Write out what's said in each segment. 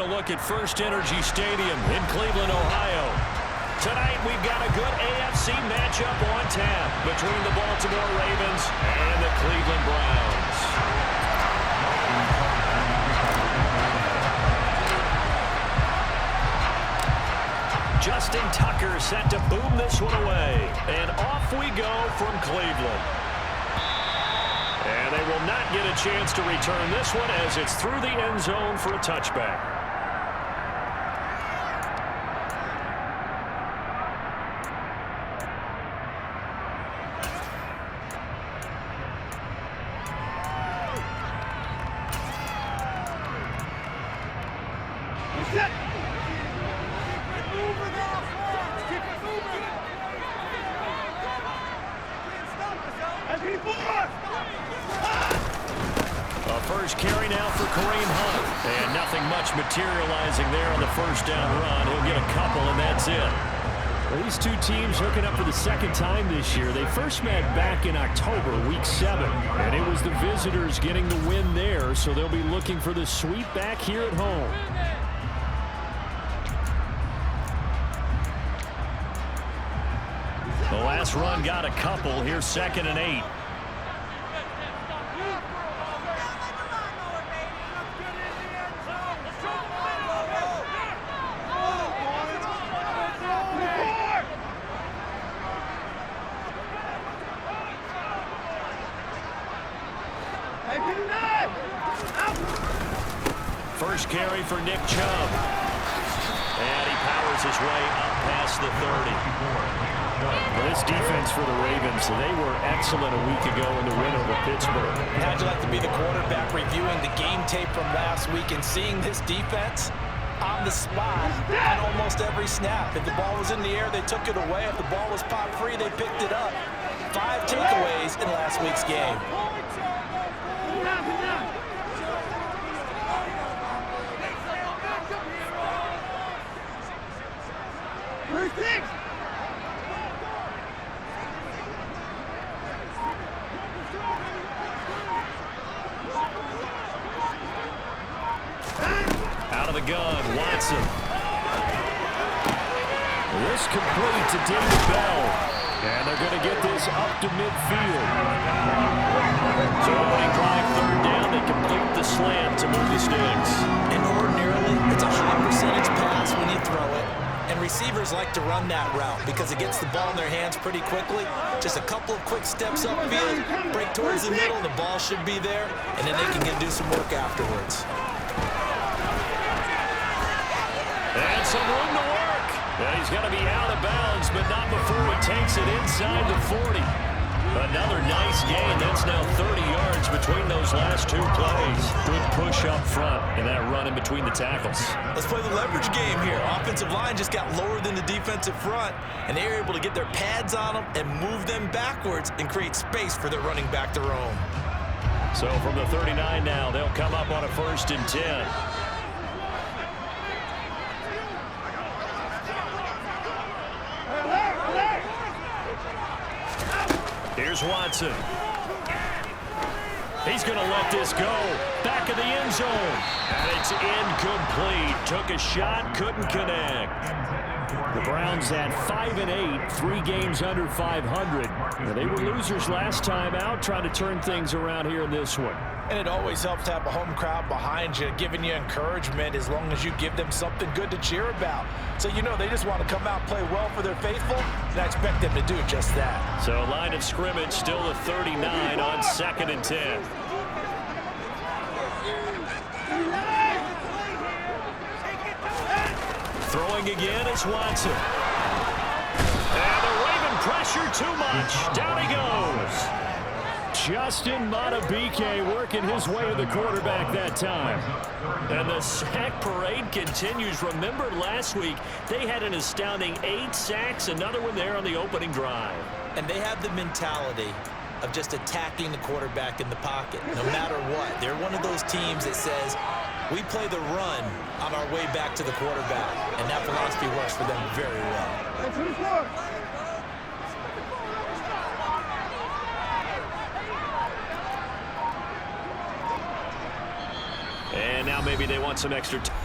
look at First Energy Stadium in Cleveland, Ohio. Tonight, we've got a good AFC matchup on tap between the Baltimore Ravens and the Cleveland Browns. Justin Tucker set to boom this one away. And off we go from Cleveland. And they will not get a chance to return this one as it's through the end zone for a touchback. First carry now for Kareem Hunt. And nothing much materializing there on the first down run. He'll get a couple, and that's it. Well, these two teams hooking up for the second time this year. They first met back in October, Week 7. And it was the visitors getting the win there, so they'll be looking for the sweep back here at home. The last run got a couple. Here's 2nd and 8. First carry for Nick Chubb. And he powers his way up past the 30. Well, this defense for the Ravens, they were excellent a week ago in the win over Pittsburgh. How'd you like to be the quarterback reviewing the game tape from last week and seeing this defense on the spot on almost every snap? If the ball was in the air, they took it away. If the ball was pop free, they picked it up. 5 takeaways in last week's game. Out of the gun, Watson. This complete to David Bell. And they're going to get this up to midfield. So opening drive, 3rd down, they complete the slant to move the sticks. And ordinarily, it's a high percentage pass when you throw it. And receivers like to run that route because it gets the ball in their hands pretty quickly. Just a couple of quick steps upfield, break towards the middle, the ball should be there, and then they can do some work afterwards. And some room to work. Well, he's going to be out of bounds, but not before he takes it inside the 40. Another nice gain. That's now 30 yards between those last 2 plays. Good push up front and that run in between the tackles. Let's play the leverage game here. Offensive line just got lower than the defensive front, and they were able to get their pads on them and move them backwards and create space for their running back to roam. So from the 39 now, they'll come up on a 1st and 10. Here's Watson. He's going to let this go. Back of the end zone. And it's incomplete. Took a shot, couldn't connect. The Browns at 5-8, 3 games under 500. They were losers last time out, trying to turn things around here in this one. And it always helps to have a home crowd behind you, giving you encouragement as long as you give them something good to cheer about. So you know they just want to come out and play well for their faithful, and I expect them to do just that. So line of scrimmage still the 39 on 2nd and 10. Throwing again is Watson. And the Raven pressure too much. Down he goes. Justin Madubuike working his way to the quarterback that time. And the sack parade continues. Remember last week, they had an astounding 8 sacks, another one there on the opening drive. And they have the mentality of just attacking the quarterback in the pocket, no matter what. They're one of those teams that says, we play the run on our way back to the quarterback. And that philosophy works for them very well. And now maybe they want some extra time.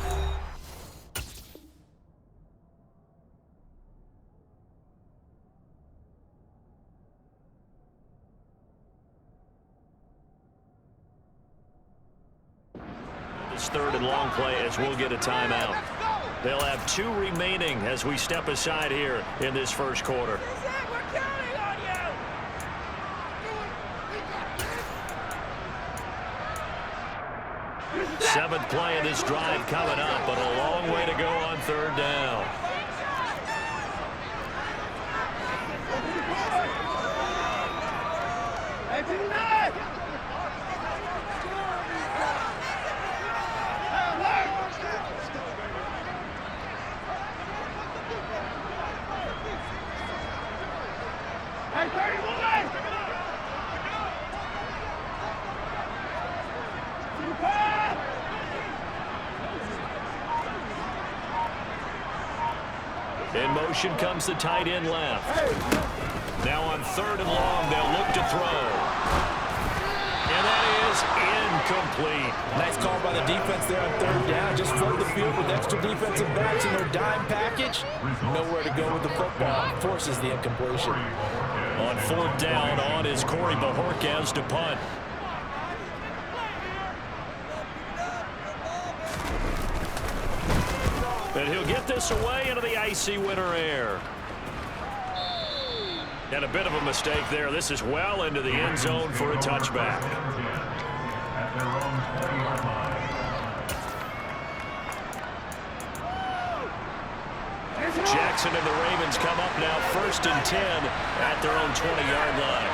and long play as we'll get a timeout. They'll have 2 remaining as we step aside here in this first quarter. Seventh play of this drive coming up, but a long way to go on third down. In motion comes the tight end left. Now on third and long, they'll look to throw. And that is incomplete. Nice call by the defense there on third down. Just flood the field with extra defensive backs in their dime package. Nowhere to go with the football. Forces the incompletion. On fourth down, on is Corey Bajorquez to punt. And he'll get this away into the icy winter air. And a bit of a mistake there. This is well into the end zone for a touchback. Jackson and the Ravens come up now 1st and 10 at their own 20-yard line.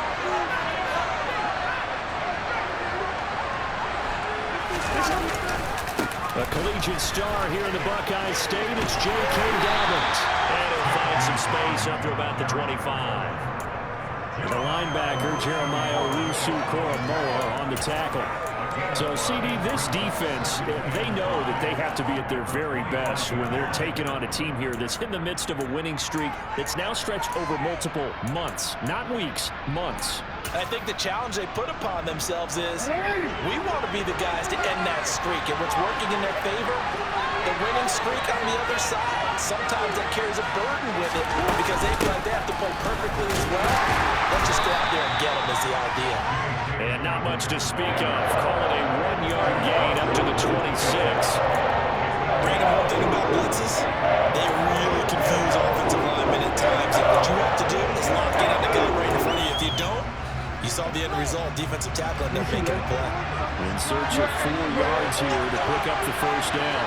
A collegiate star here in the Buckeye State. It's J.K. Dobbins. And he'll find some space up to about the 25. The linebacker, Jeremiah Owusu-Koramoah, on the tackle. So, CD, this defense, they know that they have to be at their very best when they're taking on a team here that's in the midst of a winning streak that's now stretched over multiple months, not weeks, months. I think the challenge they put upon themselves is we want to be the guys to end that streak. And what's working in their favor, the winning streak on the other side. Sometimes that carries a burden with it because they feel like they have to play perfectly as well. Let's just go out there and get them is the idea. And not much to speak of. Call it a 1-yard gain up to the 26. Brandon, one thing about blitzes, they really confuse offensive linemen at times. And what you have to do is lock in on the guy right in front of you. If you don't, you saw the end result. Defensive tackle ended up making a play. In search of 4 yards here to pick up the first down.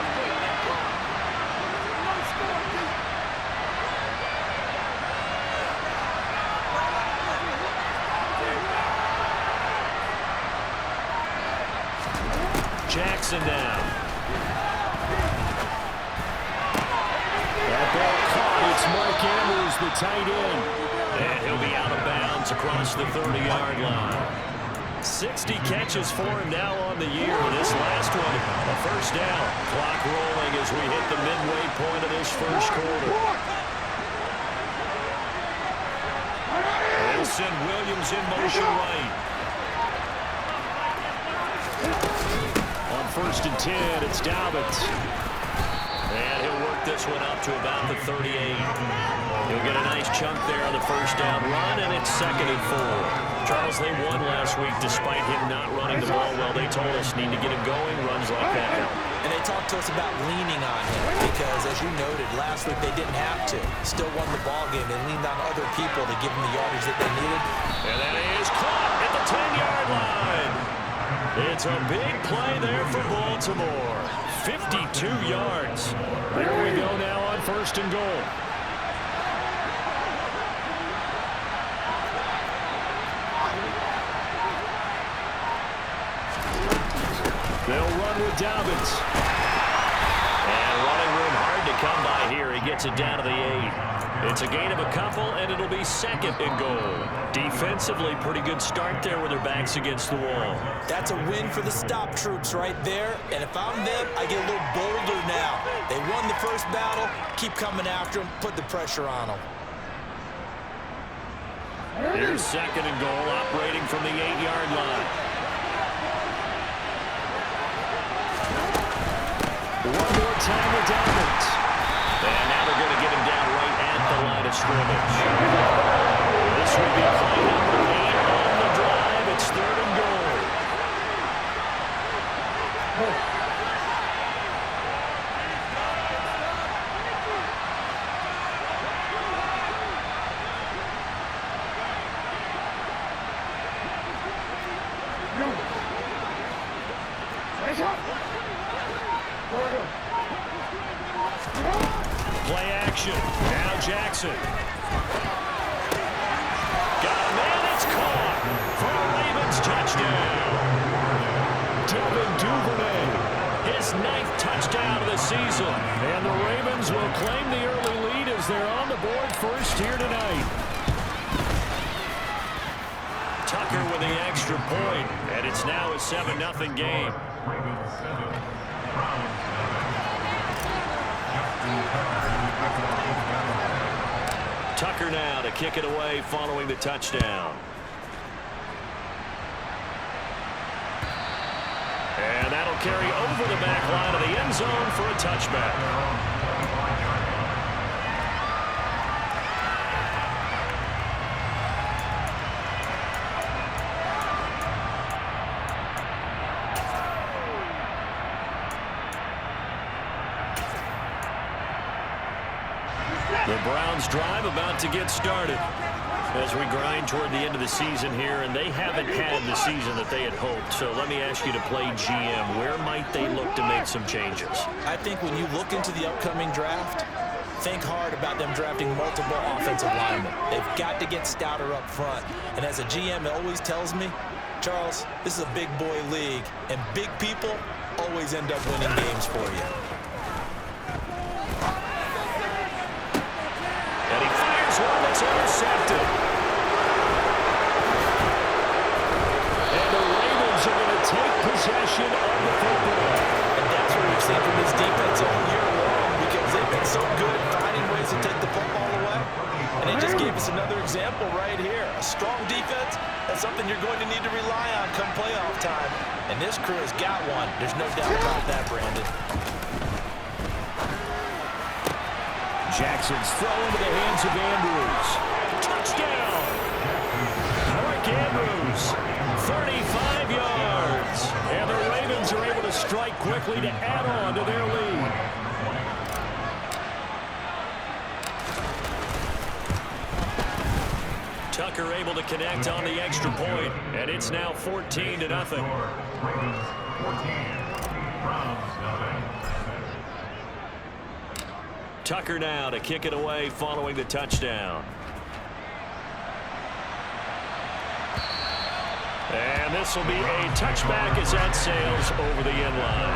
Jackson down. That ball caught. It's Mark Andrews, the tight end. And he'll be out of bounds across the 30-yard line. 60 catches for him now on the year. This last one, a first down. Clock rolling as we hit the midway point of this first quarter. They'll send Williams in motion right. On 1st and 10, it's Dobbins. And he'll work this one up to about the 38. He'll get a nice chunk there on the first down run, and it's 2nd and 4. Charles, they won last week despite him not running the ball well. They told us need to get him going, runs like that help. And they talked to us about leaning on him because, as you noted, last week they didn't have to. Still won the ball game. They leaned on other people to give them the yardage that they needed. And that is caught at the 10-yard line. It's a big play there for Baltimore. 52 yards. There we go now on 1st and goal. They'll run with Dobbins. And running room hard to come by here. He gets it down to the 8. It's a gain of a couple, and it'll be 2nd and goal. Defensively, pretty good start there with their backs against the wall. That's a win for the stop troops right there. And if I'm them, I get a little bolder now. They won the first battle. Keep coming after them. Put the pressure on them. Here's 2nd and goal, operating from the 8-yard line. One more time with Dobbins. And now they're going to get him down right at the line of scrimmage. This will be play number 8 on the drive. It's 3rd and goal. action. Now Jackson. Got a man, it's caught for a Ravens touchdown. Devin Duvernay, his 9th touchdown of the season. And the Ravens will claim the early lead as they're on the board first here tonight. Tucker with the extra point, and it's now a 7-0 game. Tucker now to kick it away following the touchdown. And that'll carry over the back line of the end zone for a touchback. The Browns drive about to get started as we grind toward the end of the season here, and they haven't had the season that they had hoped. So let me ask you to play GM. Where might they look to make some changes? I think when you look into the upcoming draft, think hard about them drafting multiple offensive linemen. They've got to get stouter up front. And as a GM, it always tells me, Charles, this is a big boy league, and big people always end up winning games for you. That's intercepted. And the Ravens are going to take possession of the football. And that's what we've seen from this defense all year long, because they've been so good at finding ways to take the football away. And they just gave us another example right here. A strong defense, that's something you're going to need to rely on come playoff time. And this crew has got one. There's no doubt about that, Brandon. Jackson's throw into the hands of Andrews. Touchdown! Mark Andrews, 35 yards. And the Ravens are able to strike quickly to add on to their lead. Tucker able to connect on the extra point, and it's now 14-0. Tucker now to kick it away following the touchdown. And this will be a touchback as that sails over the end line.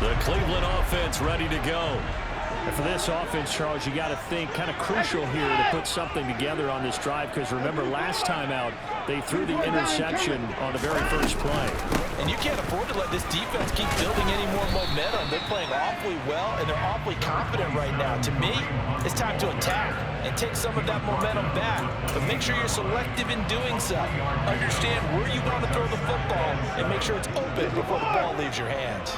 The Cleveland offense ready to go. And for this offense, Charles, you got to think kind of crucial here to put something together on this drive, because remember last time out they threw the interception on the very first play. And you can't afford to let this defense keep building any more momentum. They're playing awfully well, and they're awfully confident right now. To me, it's time to attack and take some of that momentum back. But make sure you're selective in doing so. Understand where you want to throw the football and make sure it's open before the ball leaves your hands.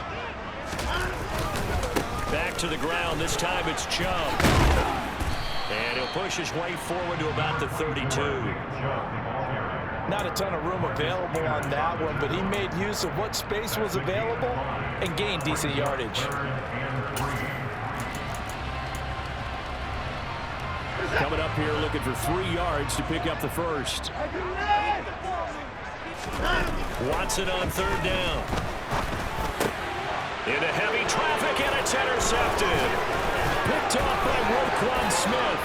Back to the ground. This time it's Chubb. And he'll push his way forward to about the 32. Not a ton of room available on that one, but he made use of what space was available and gained decent yardage. Coming up here looking for 3 yards to pick up the first. Watson on 3rd down. Into heavy traffic, and it's intercepted. Picked off by Roquan Smith.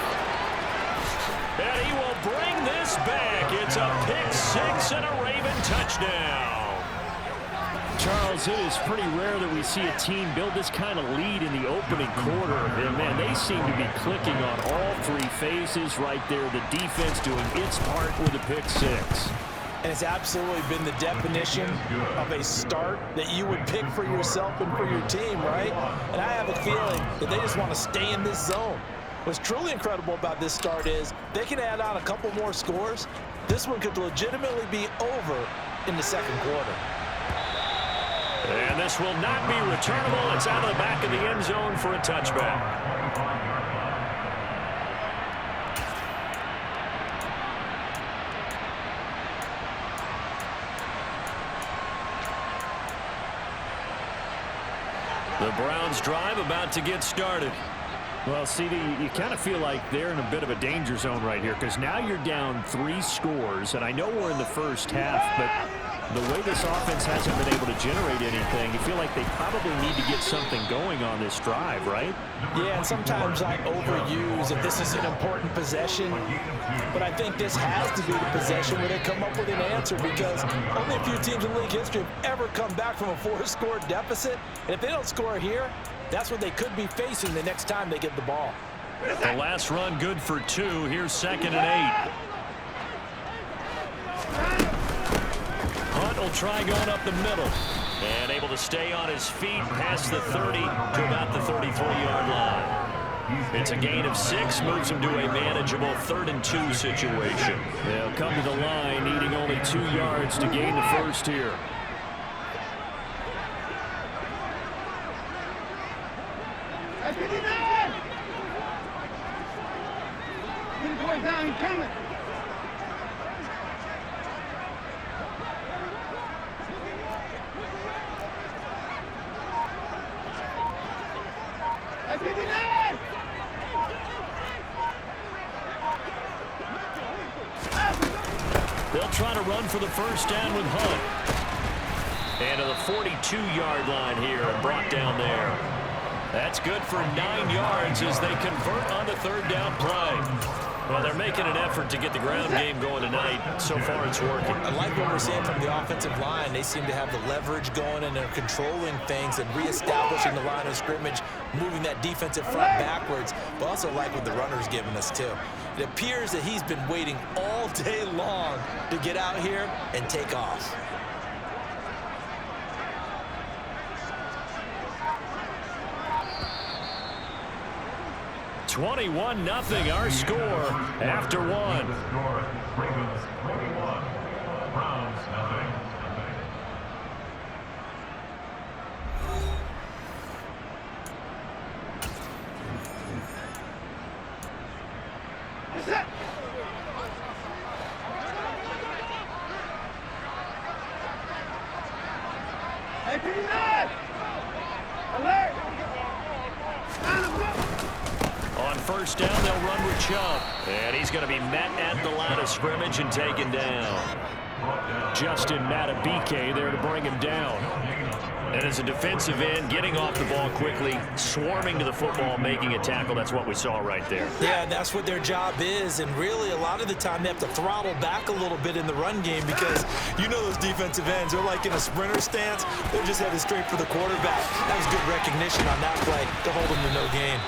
And he will bring this back. It's a pick 6 and a Raven touchdown. Charles, it is pretty rare that we see a team build this kind of lead in the opening quarter. And, man, they seem to be clicking on all 3 phases right there. The defense doing its part with a pick 6. And it's absolutely been the definition of a start that you would pick for yourself and for your team, right? And I have a feeling that they just want to stay in this zone. What's truly incredible about this start is they can add on a couple more scores. This one could legitimately be over in the 2nd quarter. And this will not be returnable. It's out of the back of the end zone for a touchback. The Browns drive about to get started. Well, CD, you kind of feel like they're in a bit of a danger zone right here because now you're down 3 scores, and I know we're in the first half, but the way this offense hasn't been able to generate anything, you feel like they probably need to get something going on this drive, right? Yeah, and sometimes I overuse if this is an important possession, but I think this has to be the possession where they come up with an answer because only a few teams in league history have ever come back from a 4-score deficit, and if they don't score here, that's what they could be facing the next time they get the ball. The last run good for 2. Here's 2nd and 8. Hunt will try going up the middle. And able to stay on his feet past the 30 to about the 33-yard line. It's a gain of 6, moves him to a manageable 3rd and 2 situation. They'll come to the line needing only 2 yards to gain the first here. Coming. They'll try to run for the first down with Hunt. And to the 42-yard line here and brought down there. That's good for 9 yards as they convert on the 3rd down play. Well, they're making an effort to get the ground game going tonight. So far, it's working. I like what we're seeing from the offensive line. They seem to have the leverage going, and they're controlling things and reestablishing the line of scrimmage, moving that defensive front backwards, but also like what the runner's giving us, too. It appears that he's been waiting all day long to get out here and take off. (21-0) our score after 1. Ravens 21, Browns 0. On first down, they'll run with Chubb. And he's going to be met at the line of scrimmage and taken down. Justin Matabike there to bring him down. And as a defensive end, getting off the ball quickly, swarming to the football, making a tackle. That's what we saw right there. Yeah, that's what their job is. And really, a lot of the time, they have to throttle back a little bit in the run game because you know those defensive ends, they're like in a sprinter stance. They're just headed straight for the quarterback. That was good recognition on that play to hold him to no gain.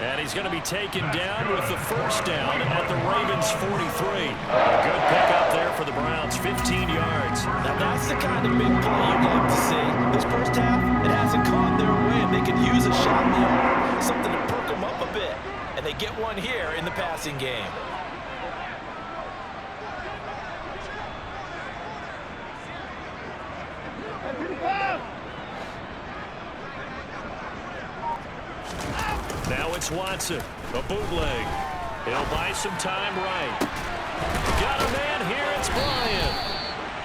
And he's going to be taken down with the first down at the Ravens 43. A good pickup there for the Browns, 15 yards. Now that's the kind of big play you'd like to see. This first half, it hasn't gone their way, and they could use a shot in the arm, something to perk them up a bit. And they get one here in the passing game. Now it's Watson, a bootleg. He'll buy some time right. Got a man here, it's Bryant.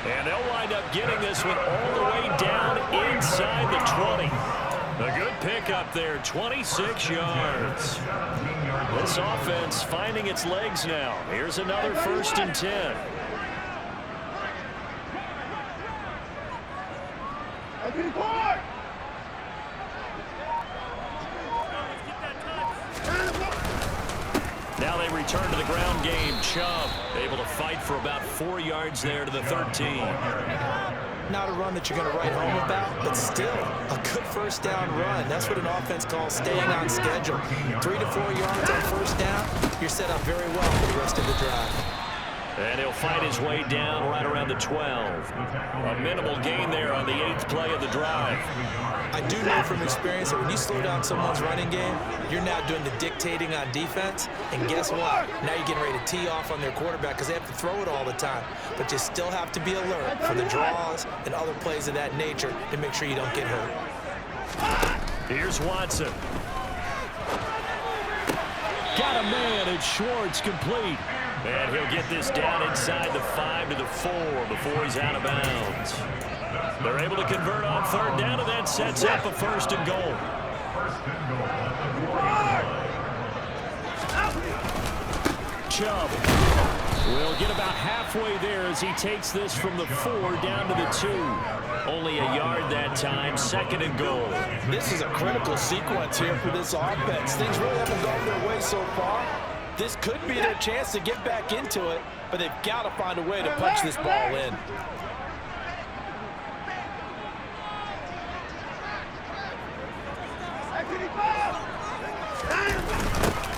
And they'll wind up getting this one all the way down inside the 20. A good pickup there, 26 yards. This offense finding its legs now. Here's another 1st and 10. Now they return to the ground game. Chubb able to fight for about 4 yards there to the 13. Not a run that you're going to write home about, but still a good first down run. That's what an offense calls staying on schedule. 3 to 4 yards on first down, you're set up very well for the rest of the drive. And he'll fight his way down right around the 12. A minimal gain there on the 8th play of the drive. I do know from experience that when you slow down someone's running game, you're now doing the dictating on defense. And guess what? Now you're getting ready to tee off on their quarterback because they have to throw it all the time. But you still have to be alert for the draws and other plays of that nature to make sure you don't get hurt. Here's Watson. Got a man, and Schwartz complete. And he'll get this down inside the 5 to the 4 before he's out of bounds. They're able to convert on 3rd down, and that sets up a 1st and goal. Chubb. We'll get about halfway there as he takes this from the 4 down to the 2. Only a yard that time, 2nd and goal. This is a critical sequence here for this offense. Things really haven't gone their way so far. This could be their chance to get back into it, but they've got to find a way to punch this ball in.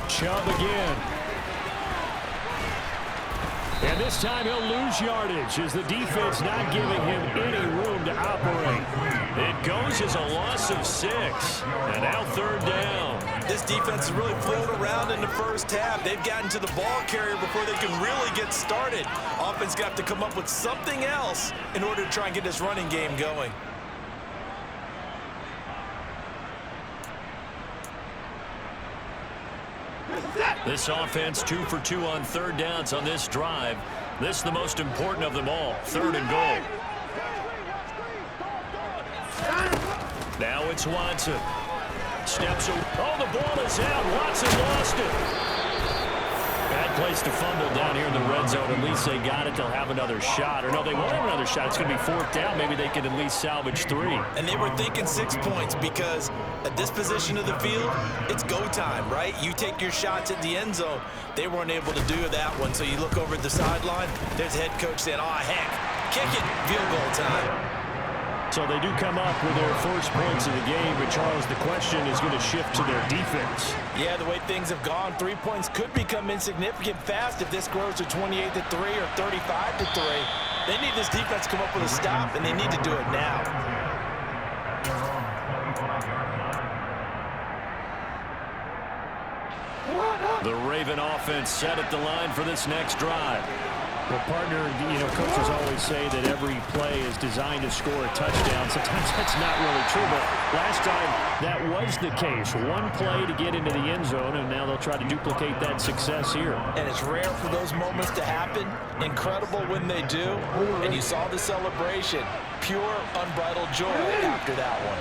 Chubb again. And this time he'll lose yardage as the defense not giving him any room to operate. It goes as a loss of 6. And now 3rd down. This defense has really flown around in the first half. They've gotten to the ball carrier before they can really get started. Offense got to come up with something else in order to try and get this running game going. This offense 2 for 2 on 3rd downs on this drive. This is the most important of them all, 3rd and goal. Now it's Watson. Steps away. Oh, the ball is out. Watson lost it. Bad place to fumble down here in the red zone. At least they got it. They'll have another shot. Or no, they won't have another shot. It's going to be 4th down. Maybe they can at least salvage 3. And they were thinking 6 points because at this position of the field, it's go time, right? You take your shots at the end zone. They weren't able to do that one. So you look over at the sideline. There's the head coach saying, oh, heck, kick it, field goal time. So they do come up with their first points of the game, but Charles, the question is going to shift to their defense. Yeah, the way things have gone, 3 points could become insignificant fast if this grows to 28-3 or 35-3. They need this defense to come up with a stop, and they need to do it now. The Raven offense set at the line for this next drive. Well, partner, you know, coaches always say that every play is designed to score a touchdown. Sometimes that's not really true, but last time that was the case. One play to get into the end zone, and now they'll try to duplicate that success here. And it's rare for those moments to happen. Incredible when they do. And you saw the celebration. Pure, unbridled joy after that one.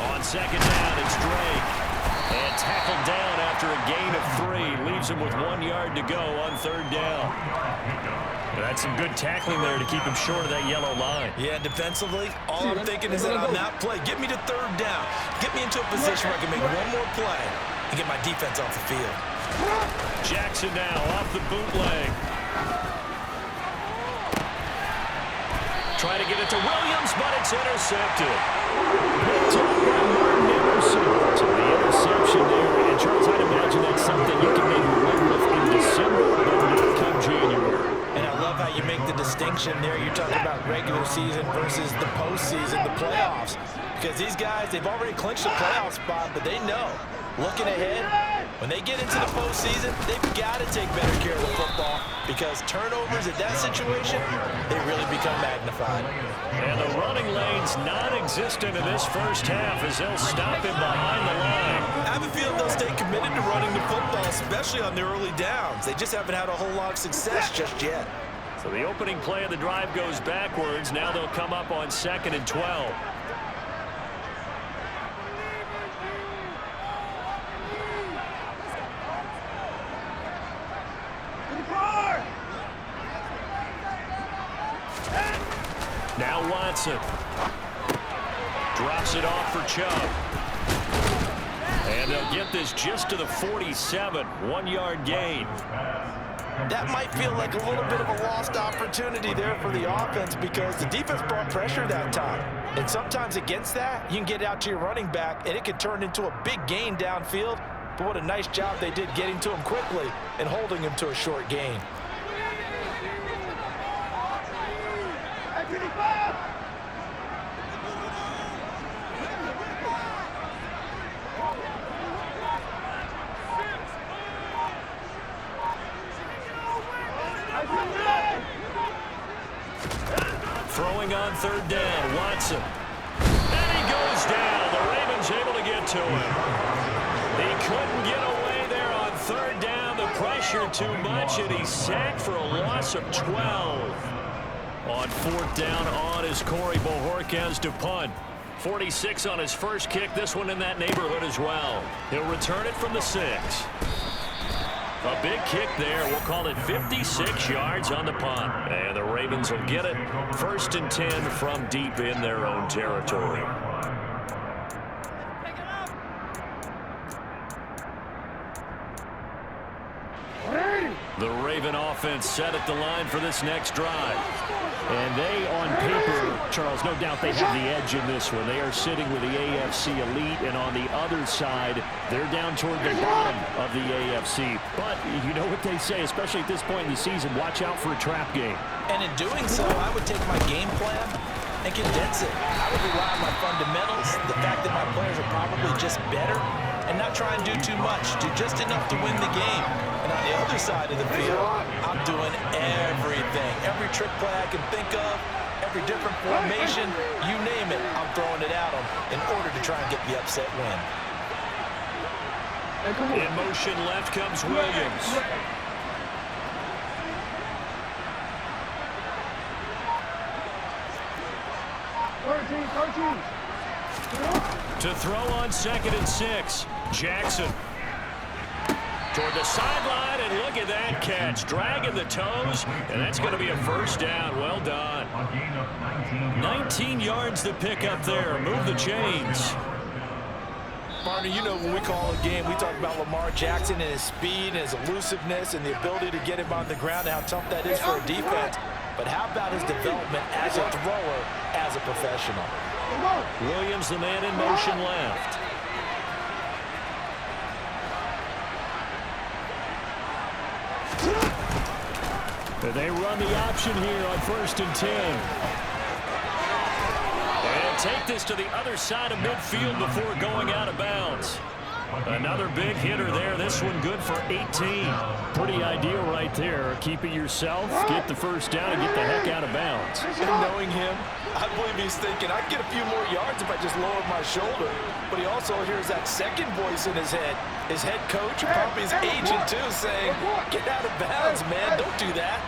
On 2nd down, it's Drake. And tackled down after a gain of 3. Leaves him with 1 yard to go on 3rd down. That's some good tackling there to keep him short of that yellow line. Yeah, defensively, all I'm thinking is that on that play, get me to 3rd down. Get me into a position where I can make one more play and get my defense off the field. Jackson now off the bootleg. Try to get it to Williams, but it's intercepted. Picked up by Martin Emerson. To the interception there. And Charles, I'd imagine that's something you can maybe run with in December, but not come January. And I love how you make the distinction there. You're talking about regular season versus the postseason, the playoffs. Because these guys, they've already clinched a playoff spot, but they know, looking ahead, when they get into the postseason, they've got to take better care of the football because turnovers in that situation, they really become magnified. And the running lane's non-existent in this first half as they'll stop him behind the line. I have a feeling they'll stay committed to running the football, especially on their early downs. They just haven't had a whole lot of success just yet. So the opening play of the drive goes backwards. Now they'll come up on 2nd and 12. Now Watson drops it off for Chubb. And they'll get this just to the 47, 1 yard gain. That might feel like a little bit of a lost opportunity there for the offense because the defense brought pressure that time. And sometimes against that, you can get out to your running back and it can turn into a big gain downfield. But what a nice job they did getting to him quickly and holding him to a short gain. Throwing on 3rd down, Watson. And he goes down. The Ravens able to get to him. He couldn't get away there on 3rd down. The pressure too much, and he's sacked for a loss of 12. On 4th down on is Corey Bojorquez to punt. 46 on his first kick. This one in that neighborhood as well. He'll return it from the 6. A big kick there. We'll call it 56 yards on the punt. And the Ravens will get it. 1st and 10 from deep in their own territory. The Raven offense set at the line for this next drive. And they, on paper, Charles, no doubt they have the edge in this one. They are sitting with the AFC elite, and on the other side, they're down toward the bottom of the AFC. But you know what they say, especially at this point in the season, watch out for a trap game. And in doing so, I would take my game plan and condense it. I would rely on my fundamentals, the fact that my players are probably just better, and not try and do too much. Do just enough to win the game. And on the other side of the field, I'm doing everything. Every trick play I can think of, every different formation, you name it, I'm throwing it at them in order to try and get the upset win. In motion left comes Williams. To throw on 2nd and 6, Jackson. Toward the sideline, and look at that catch. Dragging the toes, and that's going to be a first down. Well done. 19 yards to pick up there. Move the chains. Partner, you know when we call a game, we talk about Lamar Jackson and his speed and his elusiveness and the ability to get him on the ground and how tough that is for a defense. But how about his development as a thrower, as a professional? Williams, the man in motion left. They run the option here on 1st and 10. And take this to the other side of midfield before going out of bounds. Another big hitter there. This one good for 18. Pretty ideal right there. Keep it yourself, get the first down, and get the heck out of bounds. And knowing him, I believe he's thinking, I'd get a few more yards if I just lowered my shoulder. But he also hears that second voice in his head. His head coach, or probably his agent too, saying, get out of bounds, man. Don't do that.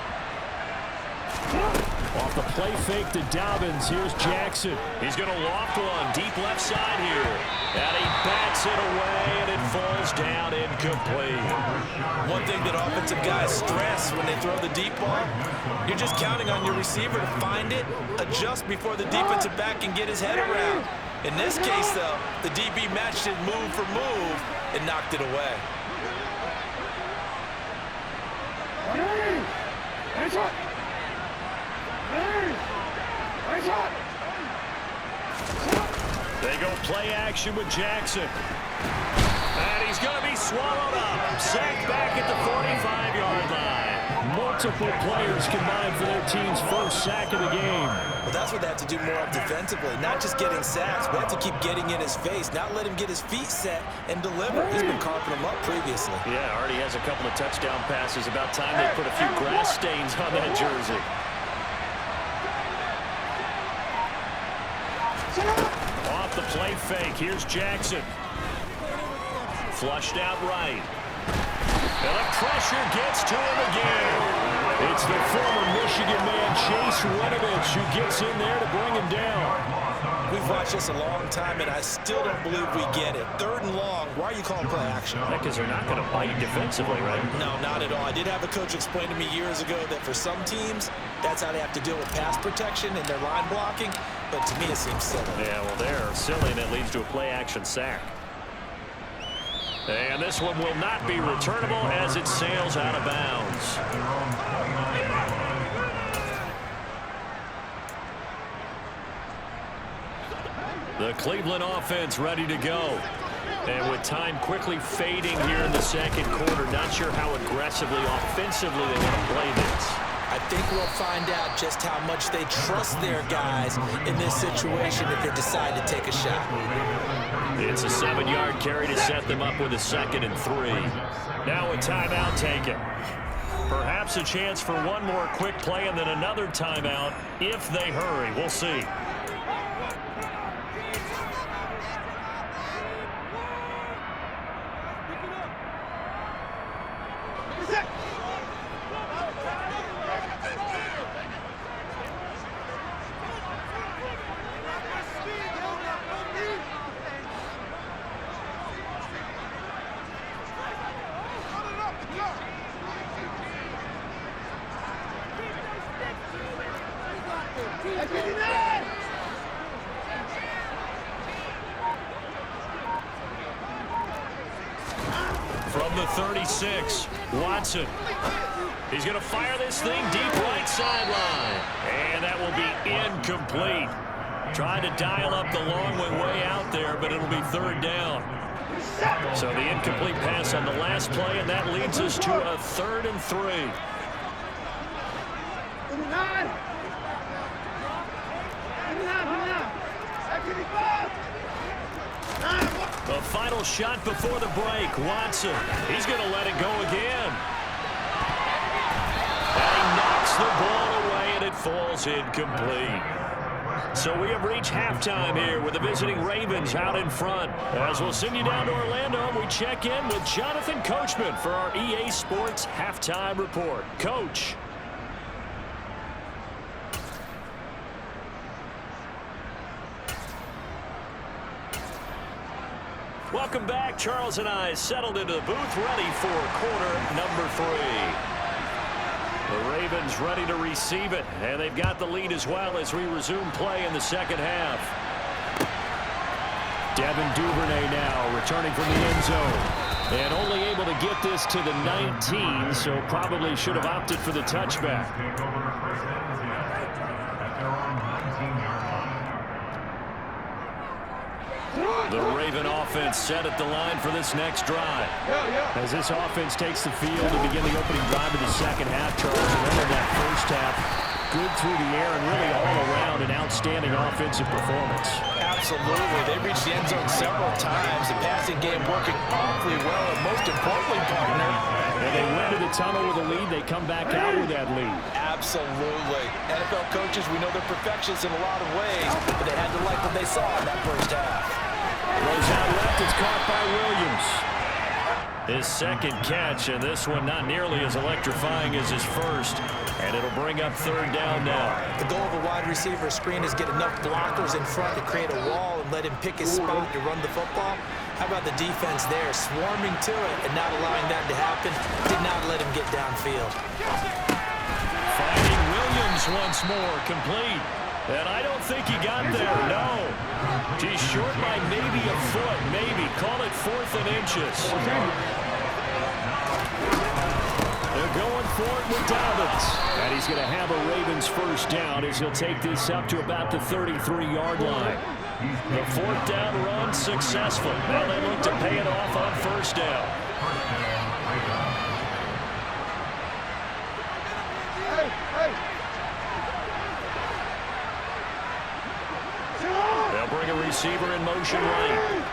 Off the play fake to Dobbins. Here's Jackson. He's going to loft one deep left side here. And he bats it away, and it falls down incomplete. One thing that offensive guys stress when they throw the deep ball, you're just counting on your receiver to find it, adjust before the defensive back can get his head around. In this case, though, the DB matched it move for move and knocked it away. They go play action with Jackson. And he's going to be swallowed up. Sacked back at the 45-yard line. Multiple players combined for their team's first sack of the game. Well, that's what they have to do more of defensively, not just getting sacks. We have to keep getting in his face, not let him get his feet set and deliver. He's been carving them up previously. Yeah, already has a couple of touchdown passes. About time they put a few grass stains on that jersey. Off the play fake. Here's Jackson. Flushed out right. And the pressure gets to him again. It's the former Michigan man, Chase Winovich, who gets in there to bring him down. We've watched this a long time, and I still don't believe we get it. 3rd and long. Why are you calling play action? Because they're not going to bite defensively, right? No, not at all. I did have a coach explain to me years ago that for some teams, that's how they have to deal with pass protection and their line blocking. But to me, it seems silly. Yeah, well, they're silly, and it leads to a play-action sack. And this one will not be returnable as it sails out of bounds. The Cleveland offense ready to go. And with time quickly fading here in the second quarter, not sure how aggressively, offensively they want to play this. I think we'll find out just how much they trust their guys in this situation if they decide to take a shot. It's a 7-yard carry to set them up with a 2nd and 3. Now a timeout taken. Perhaps a chance for one more quick play and then another timeout if they hurry. We'll see. 36. Watson. He's going to fire this thing deep right sideline. And that will be incomplete. Trying to dial up the long way out there, but it'll be third down. So the incomplete pass on the last play, and that leads us to a 3rd and 3. The final shot before the break. Watson. He's going to let it go again. And he knocks the ball away, and it falls incomplete. So we have reached halftime here with the visiting Ravens out in front. As we'll send you down to Orlando, we check in with Jonathan Coachman for our EA Sports Halftime Report. Coach. Welcome back. Charles and I settled into the booth, ready for quarter number 3. The Ravens ready to receive it, and they've got the lead as well as we resume play in the second half. Devin Duvernay now returning from the end zone, and only able to get this to the 19, so probably should have opted for the touchback. The Raven offense set at the line for this next drive. As this offense takes the field to begin the opening drive of the second half, Charles, and then in that first half, good through the air and really all around an outstanding offensive performance. Absolutely. They reached the end zone several times. The passing game working awfully well, and most importantly, partner. And they went to the tunnel with a lead. They come back out with that lead. Absolutely. NFL coaches, we know they're perfectionists in a lot of ways, but they had to like what they saw in that first half. Throws out left. It's caught by Williams. His second catch, and this one not nearly as electrifying as his first. And it'll bring up third down now. The goal of a wide receiver screen is get enough blockers in front to create a wall and let him pick his spot to run the football. How about the defense there, swarming to it and not allowing that to happen? Did not let him get downfield. Finding Williams once more, complete. And I don't think he got there, no. He's short by maybe a foot, maybe. Call it 4th and inches. They're going for it with Dobbins. And he's going to have a Ravens first down as he'll take this up to about the 33-yard line. The 4th down run successful. Now they look to pay it off on first down. They'll bring a receiver in motion right.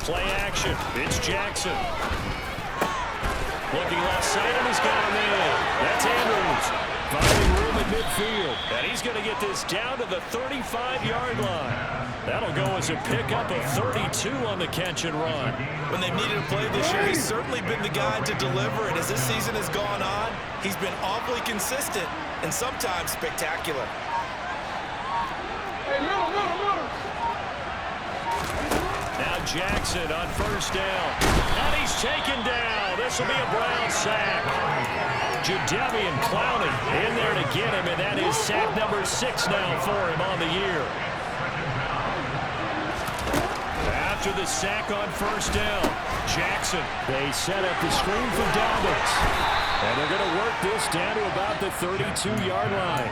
Play action. It's Jackson. Looking left side, and he's got him in. That's Andrews. Finding room at midfield. And he's going to get this down to the 35-yard line. That'll go as a pickup of 32 on the catch and run. When they've needed a play this year, he's certainly been the guy to deliver. And as this season has gone on, he's been awfully consistent and sometimes spectacular. Now Jackson on first down. And he's taken down. This will be a Brown sack. Jadeveon Clowney in there to get him, and that is sack number 6 now for him on the year. After the sack on first down, Jackson. They set up the screen for Dobbins. And they're going to work this down to about the 32-yard line.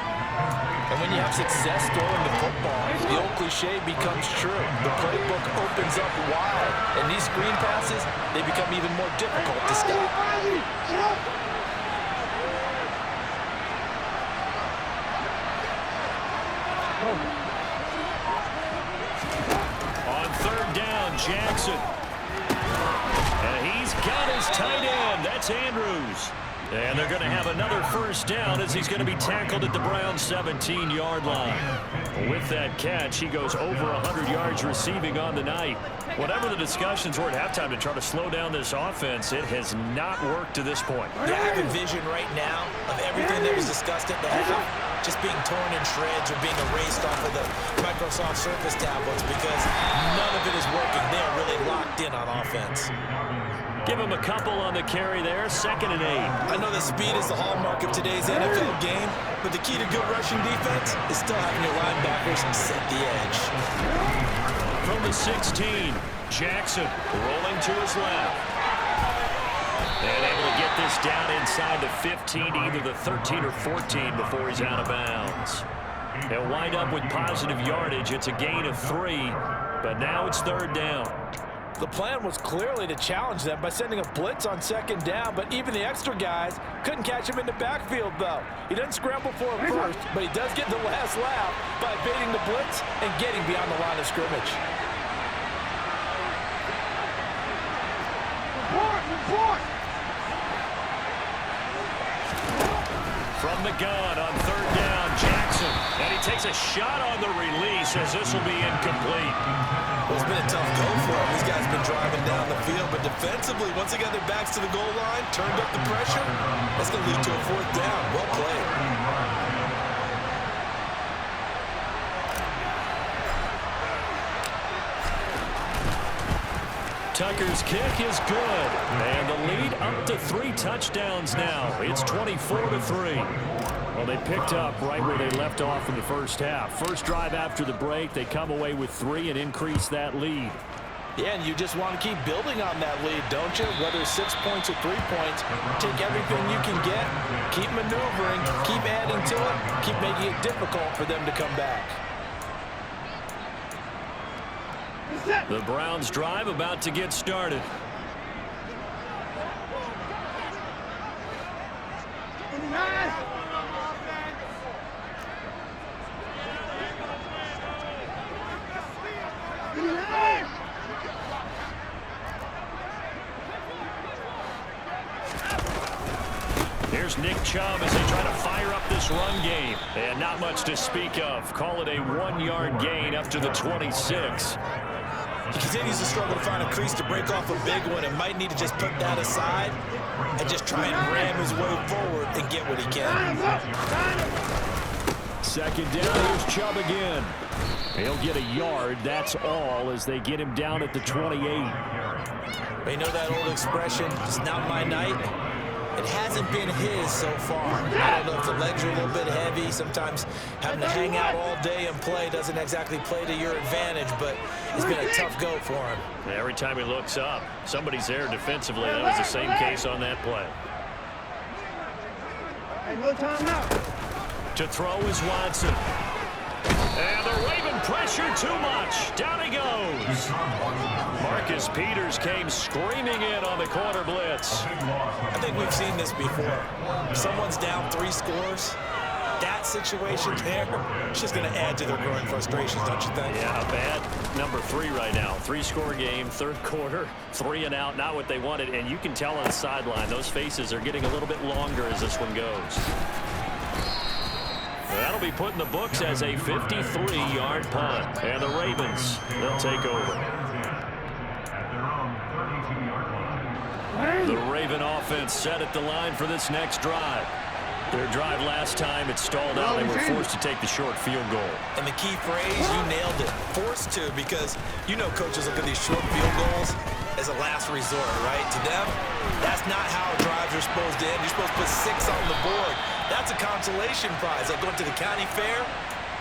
And when you have success throwing the football, the old cliche becomes true. The playbook opens up wide, and these screen passes, they become even more difficult to stop. On third down, Jackson. And he's got his tight end. That's Andrews. And they're going to have another first down as he's going to be tackled at the Browns' 17-yard line. With that catch, he goes over 100 yards receiving on the night. Whatever the discussions were at halftime to try to slow down this offense, it has not worked to this point. Yeah, I have a vision right now of everything that was discussed at the half just being torn in shreds or being erased off of the Microsoft Surface tablets because none of it is working. They're really locked in on offense. Give him a couple on the carry there, 2nd and 8. I know that speed is the hallmark of today's NFL game, but the key to good rushing defense is still having your linebackers set the edge. From the 16, Jackson rolling to his left. And able to get this down inside the 15, either the 13 or 14 before he's out of bounds. They'll wind up with positive yardage. It's a gain of 3, but now it's 3rd down. The plan was clearly to challenge them by sending a blitz on 2nd down, but even the extra guys couldn't catch him in the backfield, though. He doesn't scramble for it first, but he does get the last laugh by evading the blitz and getting beyond the line of scrimmage. From the gun on 3rd down, Jackson. And he takes a shot on the release as this will be incomplete. Well, it's been a tough go for him. These guys have been driving down the field, but defensively, once they got their backs to the goal line, turned up the pressure, that's going to lead to a 4th down. Well played. Tucker's kick is good. And the lead up to 3 touchdowns now. It's 24-3. Well, they picked up right where they left off in the first half. First drive after the break, they come away with 3 and increase that lead. Yeah, and you just want to keep building on that lead, don't you? Whether it's 6 points or 3 points, take everything you can get, keep maneuvering, keep adding to it, keep making it difficult for them to come back. The Browns drive about to get started. Here's Nick Chubb as they try to fire up this run game. And not much to speak of. Call it a 1-yard gain up to the 26. He continues to struggle to find a crease to break off a big one and might need to just put that aside and just try and ram his way forward and get what he can. 2nd down, here's Chubb again. He'll get a yard, that's all, as they get him down at the 28. They know that old expression, it's not my night. It hasn't been his so far. I don't know if the legs are a little bit heavy. Sometimes having to hang out all day and play doesn't exactly play to your advantage, but it's been a tough go for him. Every time he looks up, somebody's there defensively. That was the same case on that play. No time now. To throw is Watson. And the Raven pressure too much. Down he goes. Marcus Peters came screaming in on the corner blitz. I think we've seen this before. Someone's down 3 scores. That situation there, it's just going to add to their growing frustrations, don't you think? Yeah, bad number 3 right now. 3-score game, 3rd quarter, 3 and out, not what they wanted. And you can tell on the sideline, those faces are getting a little bit longer as this one goes. That'll be put in the books as a 53-yard punt. And the Ravens, they'll take over. The Raven offense set at the line for this next drive. Their drive last time, it stalled out. They were forced to take the short field goal. And the key phrase, you nailed it. Forced to, because you know coaches look at these short field goals as a last resort, right? To them, that's not how drives are supposed to end. You're supposed to put 6 on the board. That's a consolation prize. Like going to the county fair,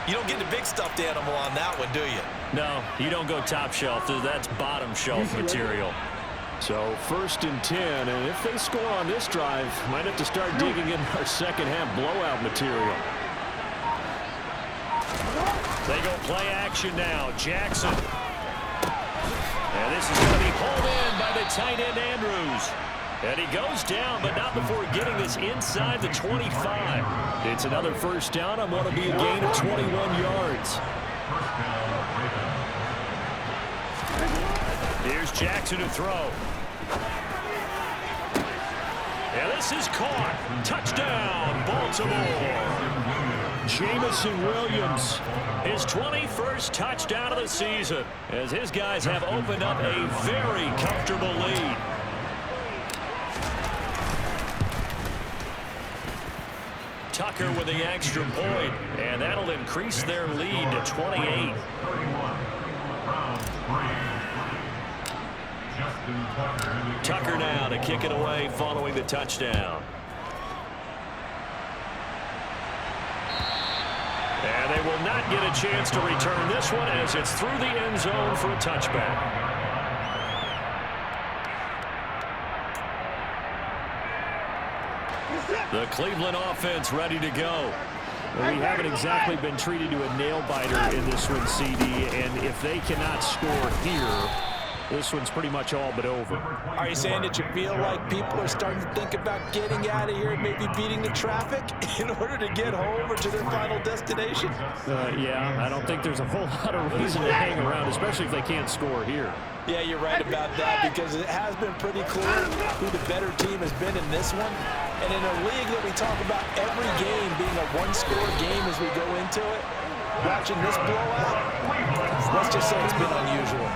you don't get the big stuffed animal on that one, do you? No, you don't go top shelf. That's bottom shelf material. So 1st and 10, and if they score on this drive, might have to start digging in our second half blowout material. They go play action now. Jackson. And this is going to be pulled in by the tight end Andrews. And he goes down, but not before getting this inside the 25. It's another 1st down on what will be a gain of 21 yards. Here's Jackson to throw. And this is caught. Touchdown, Baltimore. Jamison Williams, his 21st touchdown of the season, as his guys have opened up a very comfortable lead. Tucker with the extra point, and that'll increase their lead to 28. Tucker now to kick it away following the touchdown. And they will not get a chance to return this one as it's through the end zone for a touchback. The Cleveland offense ready to go. Well, we haven't exactly been treated to a nail-biter in this one, CD, and if they cannot score here, this one's pretty much all but over. Are you saying that you feel like people are starting to think about getting out of here and maybe beating the traffic in order to get home or to their final destination? Yeah, I don't think there's a whole lot of reason to hang around, especially if they can't score here. Yeah, you're right about that because it has been pretty clear who the better team has been in this one. And in a league that we talk about every game being a one-score game as we go into it, watching this blowout, let's just say it's been unusual.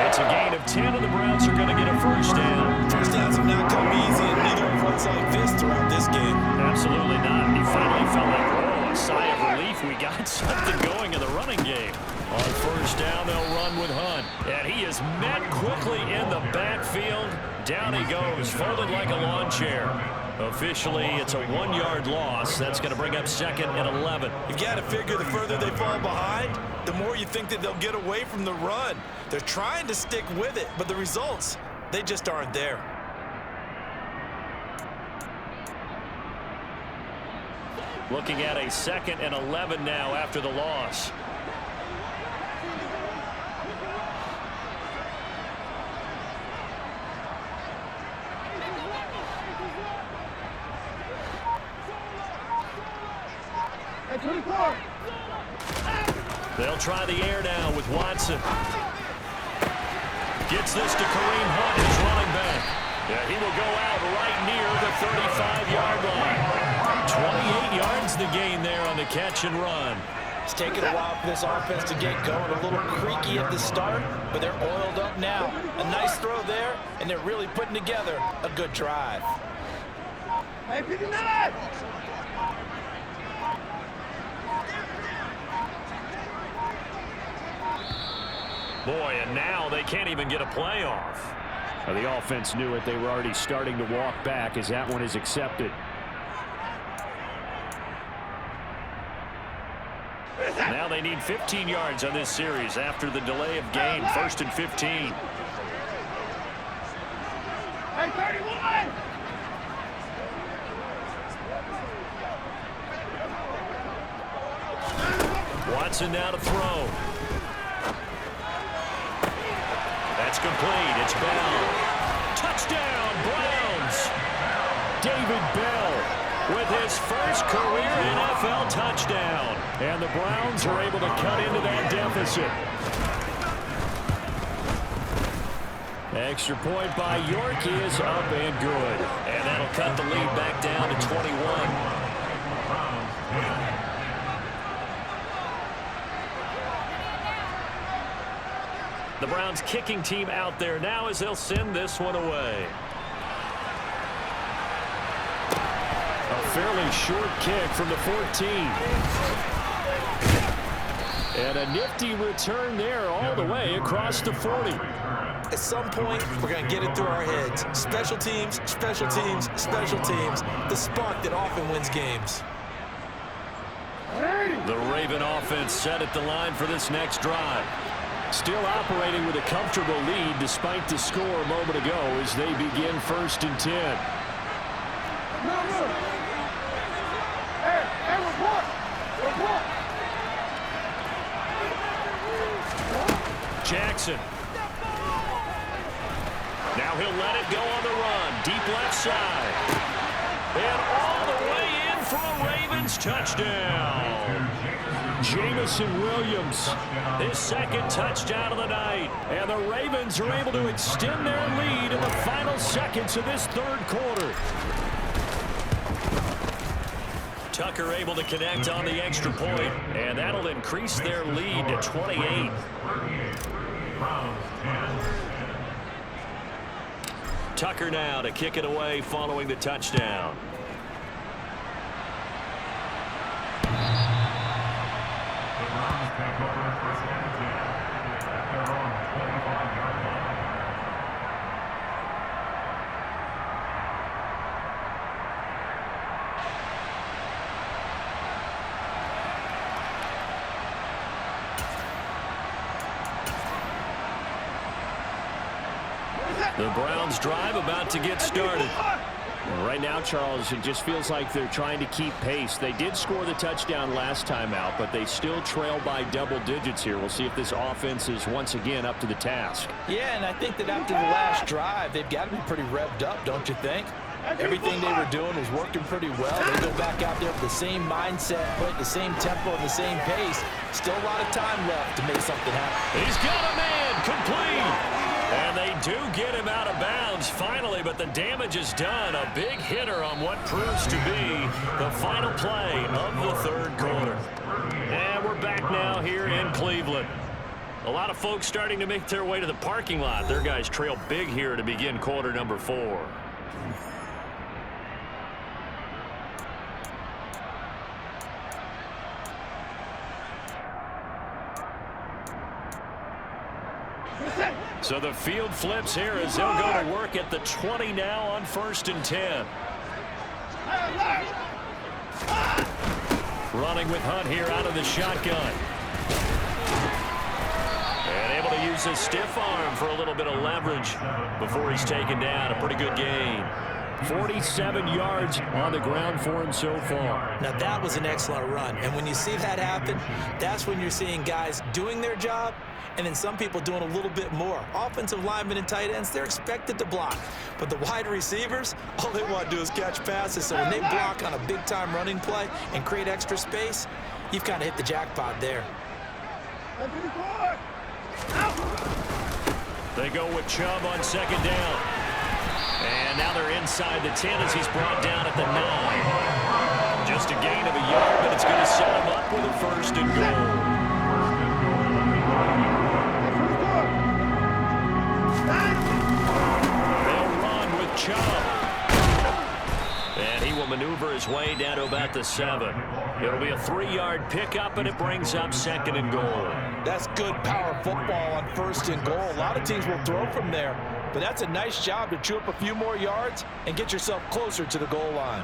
It's a gain of 10, and the Browns are going to get a first down. First downs have not come easy, and neither have runs like this throughout this game. Absolutely not. He finally felt like, oh, a sigh of relief. We got something going in the running game. On first down, they'll run with Hunt. And he is met quickly in the backfield. Down he goes, folded like a lawn chair. Officially, it's a 1-yard loss. That's going to bring up 2nd and 11. You've got to figure the further they fall behind, the more you think that they'll get away from the run. They're trying to stick with it, but the results, they just aren't there. Looking at a 2nd and 11 now after the loss. They'll try the air now with Watson. Gets this to Kareem Hunt, his running back. Yeah, he will go out right near the 35-yard line. 28 yards the gain there on the catch and run. It's taken a while for this offense to get going. A little creaky at the start, but they're oiled up now. A nice throw there, and they're really putting together a good drive. Hey, pick it up! Boy, and now they can't even get a playoff. Well, the offense knew it. They were already starting to walk back as that one is accepted. Now they need 15 yards on this series after the delay of game. 1st and 15. Hey, 31! Watson now to throw. That's complete. It's Bell. Touchdown, Browns. David Bell With his first career NFL touchdown. And the Browns are able to cut into that deficit. Extra point by York is up and good. And that'll cut the lead back down to 21. The Browns kicking team out there now as they'll send this one away. A fairly short kick from the 14. And a nifty return there all the way across the 40. At some point, we're going to get it through our heads. Special teams, special teams, special teams. The spark that often wins games. The Raven offense set at the line for this next drive. Still operating with a comfortable lead despite the score a moment ago as they begin 1st and 10. Jackson. Now he'll let it go on the run. Deep left side. And all the way in for a Ravens touchdown. Jamison Williams. His second touchdown of the night. And the Ravens are able to extend their lead in the final seconds of this third quarter. Tucker able to connect on the extra point, and that'll increase their lead to 28. Tucker now to kick it away following the touchdown. The Browns drive about to get started. Right now, Charles, it just feels like they're trying to keep pace. They did score the touchdown last time out, but they still trail by double digits here. We'll see if this offense is once again up to the task. Yeah, and I think that after the last drive, they've got to be pretty revved up, don't you think? Everything they were doing was working pretty well. They go back out there with the same mindset, put the same tempo and the same pace. Still a lot of time left to make something happen. He's got a man complete. And they do get him out of bounds finally, but the damage is done. A big hitter on what proves to be the final play of the third quarter. And we're back now here in Cleveland. A lot of folks starting to make their way to the parking lot. Their guys trail big here to begin quarter number 4. So the field flips here as they'll go to work at the 20 now on 1st and 10. Running with Hunt here out of the shotgun. And able to use his stiff arm for a little bit of leverage before he's taken down. A pretty good gain. 47 yards on the ground for him so far. Now that was an excellent run. And when you see that happen, that's when you're seeing guys doing their job and then some people doing a little bit more. Offensive linemen and tight ends, they're expected to block. But the wide receivers, all they want to do is catch passes. So when they block on a big-time running play and create extra space, you've kind of hit the jackpot there. They go with Chubb on 2nd down. And now they're inside the 10 as he's brought down at the 9. Just a gain of a yard, but it's going to set him up with a 1st and goal. They'll run with Chubb. And he will maneuver his way down to about the 7. It'll be a 3-yard pickup, and it brings up 2nd and goal. That's good power football on 1st and goal. A lot of teams will throw from there, but that's a nice job to chew up a few more yards and get yourself closer to the goal line.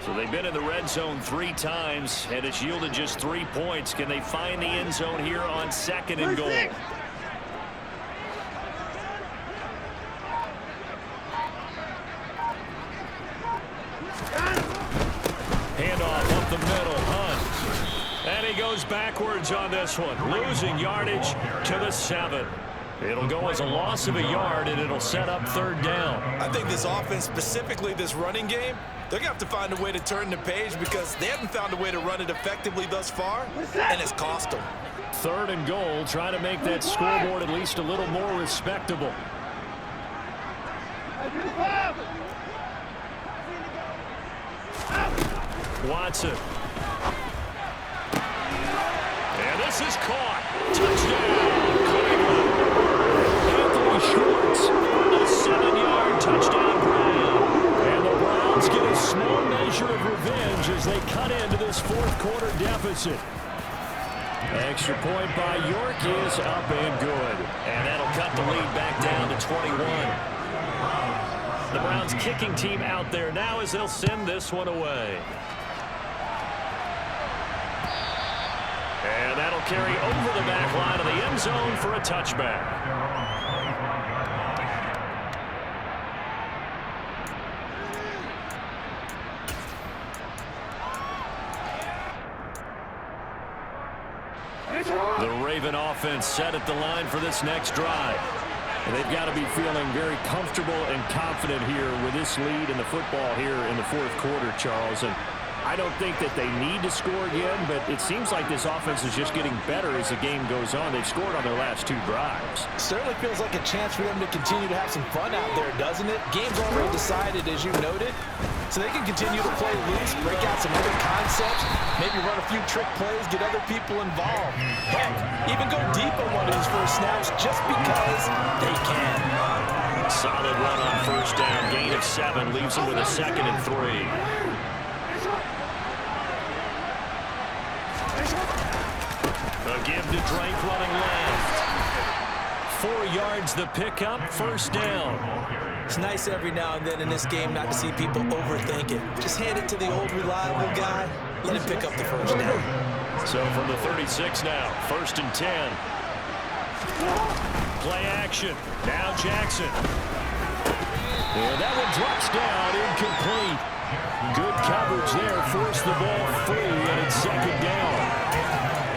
So they've been in the red zone 3 times, and it's yielded just 3 points. Can they find the end zone here on 2nd and goal? Handoff up the middle, Hunt. And he goes backwards on this one, losing yardage to the 7. It'll go as a loss of a yard, and it'll set up 3rd down. I think this offense, specifically this running game, they're going to have to find a way to turn the page because they haven't found a way to run it effectively thus far, and it's cost them. 3rd and goal, trying to make that scoreboard at least a little more respectable. Watson. And this is caught. Touchdown. Anthony Schwartz, a 7-yard touchdown grab. And the Browns get a small measure of revenge as they cut into this 4th quarter deficit. Extra point by York is up and good. And that'll cut the lead back down to 21. The Browns kicking team out there now as they'll send this one away. And that'll carry over the back line of the end zone for a touchback. The Raven offense set at the line for this next drive. And they've got to be feeling very comfortable and confident here with this lead in the football here in the 4th quarter, Charles. And I don't think that they need to score again, but it seems like this offense is just getting better as the game goes on. They've scored on their last 2 drives. Certainly feels like a chance for them to continue to have some fun out there, doesn't it? Game's already decided, as you noted, so they can continue to play loose, break out some other concepts, maybe run a few trick plays, get other people involved. Heck, even go deep on one of these first snaps just because they can. Solid run on 1st down, gain of 7, leaves them with a 2nd and 3. A give to Drake running left. 4 yards the pickup, 1st down. It's nice every now and then in this game not to see people overthink it. Just hand it to the old reliable guy. Let him pick up the first down. So from the 36 now, 1st and 10. Play action. Now Jackson. And that one drops down, incomplete. Good coverage there, forced the ball free, and it's 2nd down.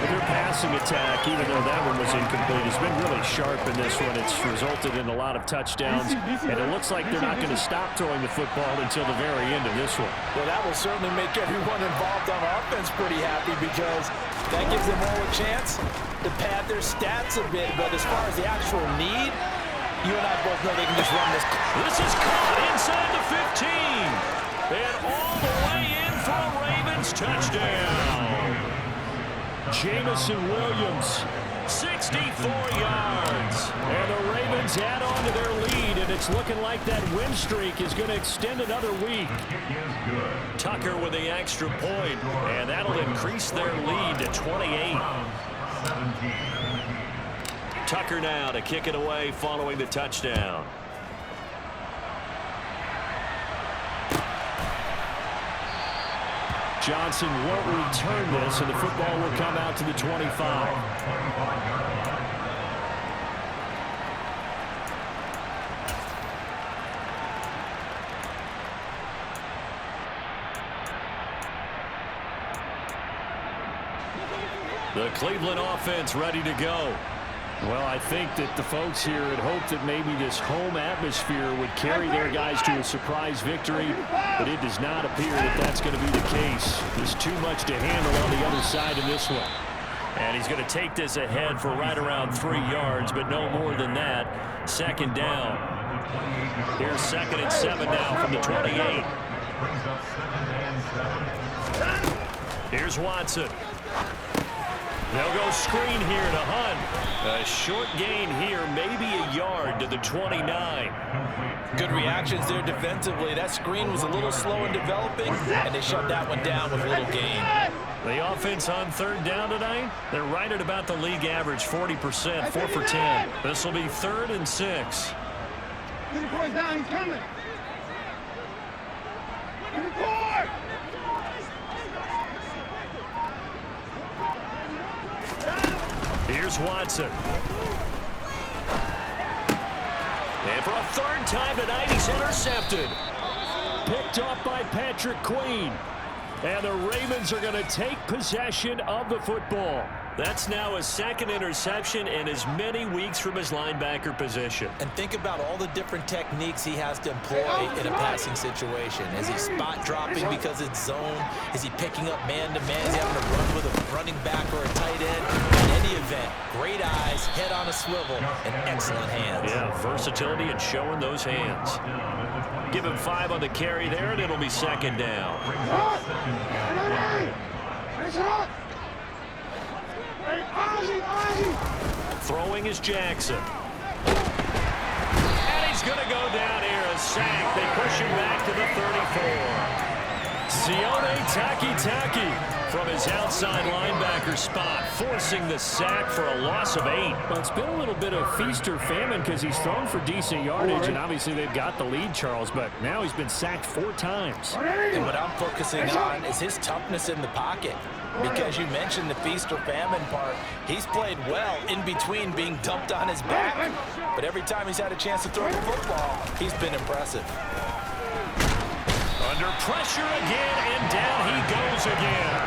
Their passing attack, even though that one was incomplete, has been really sharp in this one. It's resulted in a lot of touchdowns, and it looks like they're not going to stop throwing the football until the very end of this one. Well, that will certainly make everyone involved on offense pretty happy because that gives them all a chance to pad their stats a bit. But as far as the actual need, you and I both know they can just run this. This is caught inside the 15. And all the way in for a Ravens touchdown. Jamison Williams, 64 yards. and the Ravens add on to their lead, and it's looking like that win streak is going to extend another week. Tucker with the extra point, and that'll increase their lead to 28. Tucker now to kick it away following the touchdown. Johnson won't return this, and the football will come out to the 25. The Cleveland offense ready to go. Well, I think that the folks here had hoped that maybe this home atmosphere would carry their guys to a surprise victory, but it does not appear that that's going to be the case. There's too much to handle on the other side in this one. And he's going to take this ahead for right around 3 yards, but no more than that. 2nd down. Here's 2nd and 7 now from the 28. Here's Watson. They'll go screen here to Hunt. A short gain here, maybe a yard to the 29. Good reactions there defensively. That screen was a little slow in developing, and they shut that one down with a little gain. The offense on 3rd down tonight, they're right at about the league average, 40%, 4 for 10. This will be 3rd and 6. Get the boy down, he's coming. Get the boy! Here's Watson. And for a 3rd time tonight, he's intercepted. Picked off by Patrick Queen. And the Ravens are going to take possession of the football. That's now his 2nd interception in as many weeks from his linebacker position. And think about all the different techniques he has to employ in a passing situation. Is he spot dropping because it's zone? Is he picking up man-to-man? Is he having to run with a running back or a tight end? In any event, great eyes, head on a swivel, and excellent hands. Yeah, versatility and showing those hands. Give him 5 on the carry there, and it'll be 2nd down. Throwing is Jackson. And he's going to go down here, a sack. They push him back to the 34. Sione Takitaki from his outside linebacker spot, forcing the sack for a loss of 8. Well, it's been a little bit of feast or famine because he's thrown for decent yardage, and obviously they've got the lead, Charles, but now he's been sacked 4 times. And what I'm focusing on is his toughness in the pocket. Because you mentioned the feast or famine part. He's played well in between being dumped on his back. But every time he's had a chance to throw the football, he's been impressive. Under pressure again, and down he goes again.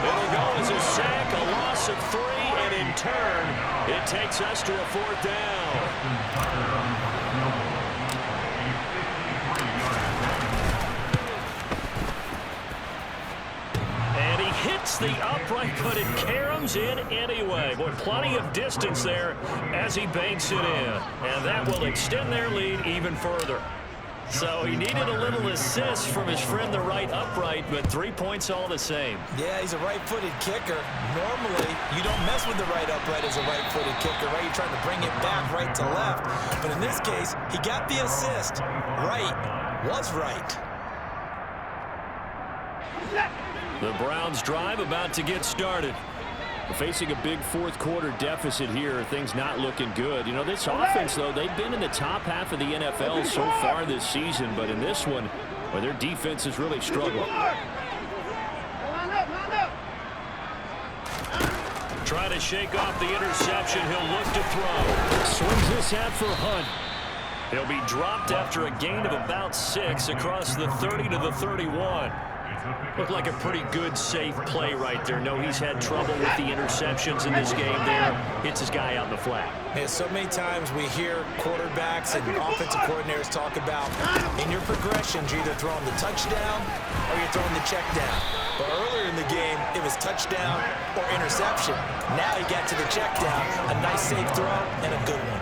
It'll go as a sack, a loss of 3, and in turn, it takes us to a 4th down. And he hits the upright, but it caroms in anyway. Boy, plenty of distance there as he banks it in. And that will extend their lead even further. So he needed a little assist from his friend the right upright, but 3 points all the same. Yeah, he's a right-footed kicker. Normally, you don't mess with the right upright as a right-footed kicker, right? You're trying to bring it back right to left. But in this case, he got the assist. Right was right. The Browns drive about to get started. Facing a big fourth-quarter deficit here, things not looking good. You know, this offense, though, they've been in the top half of the NFL so far this season, but in this one, well, their defense has really struggled. Trying to shake off the interception. He'll look to throw. Swings this out for Hunt. He'll be dropped after a gain of about 6 across the 30 to the 31. Looked like a pretty good, safe play right there. No, he's had trouble with the interceptions in this game there. Hits his guy out in the flat. Yeah, so many times we hear quarterbacks and offensive coordinators talk about in your progressions, you're either throwing the touchdown or you're throwing the check down. But earlier in the game, it was touchdown or interception. Now he got to the check down, a nice safe throw, and a good one.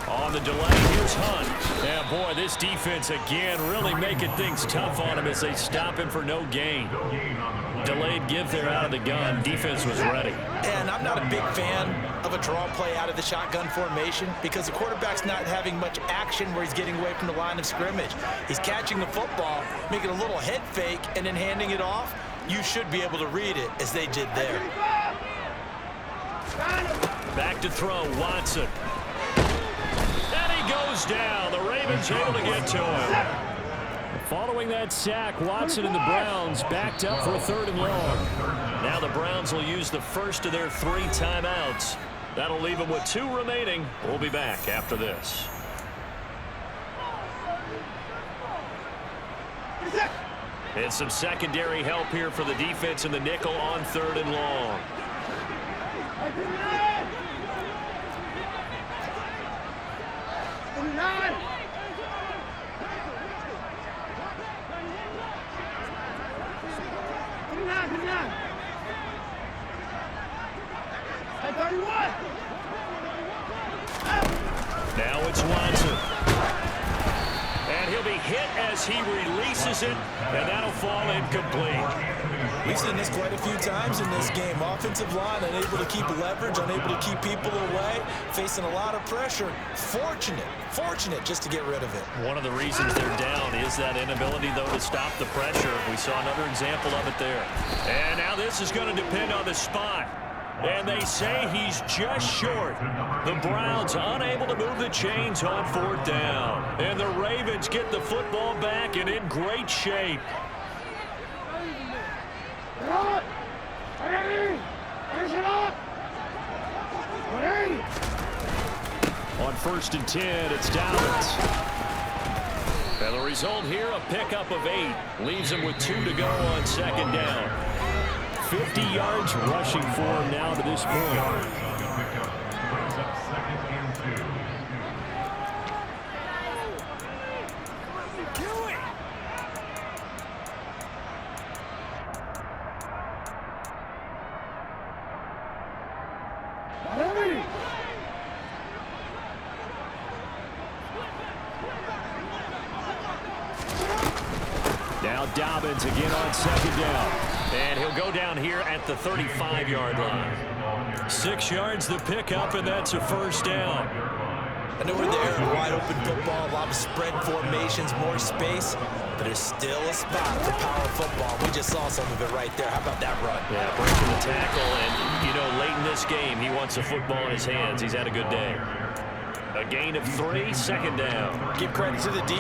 On the delay, here's Hunt. Yeah, boy, this defense again really making things tough on him as they stop him for no gain. Delayed give there out of the gun. Defense was ready. And I'm not a big fan of a draw play out of the shotgun formation because the quarterback's not having much action where he's getting away from the line of scrimmage. He's catching the football, making a little head fake, and then handing it off. You should be able to read it as they did there. Back to throw, Watson. And he goes down. The Ravens able to get to him. Following that sack, Watson and the Browns backed up for a 3rd and long. Now the Browns will use the first of their 3 timeouts. That'll leave them with 2 remaining. We'll be back after this. And some secondary help here for the defense in the nickel on 3rd and long. Now it's Watson. And he'll be hit as he releases it, and that'll fall incomplete. We've seen this quite a few times in this game. Offensive line unable to keep leverage, unable to keep people away, facing a lot of pressure. Fortunate just to get rid of it. One of the reasons they're down is that inability, though, to stop the pressure. We saw another example of it there. And now this is going to depend on the spot. And they say he's just short. The Browns unable to move the chains on 4th down. And the Ravens get the football back and in great shape. On 1st and 10, it's Dobbins. And the result here, a pickup of 8. Leaves him with 2 to go on 2nd down. 50 yards rushing for him now to this point. Now Dobbins again on 2nd down. And he'll go down here at the 35-yard line. 6 yards the pickup, and that's a 1st down. I know we're there, wide open football, a lot of spread formations, more space, but there's still a spot for power football. We just saw some of it right there. How about that run? Yeah, breaking the tackle, and, you know, late in this game, he wants the football in his hands. He's had a good day. A gain of 3, 2nd down. Give credit to the defense.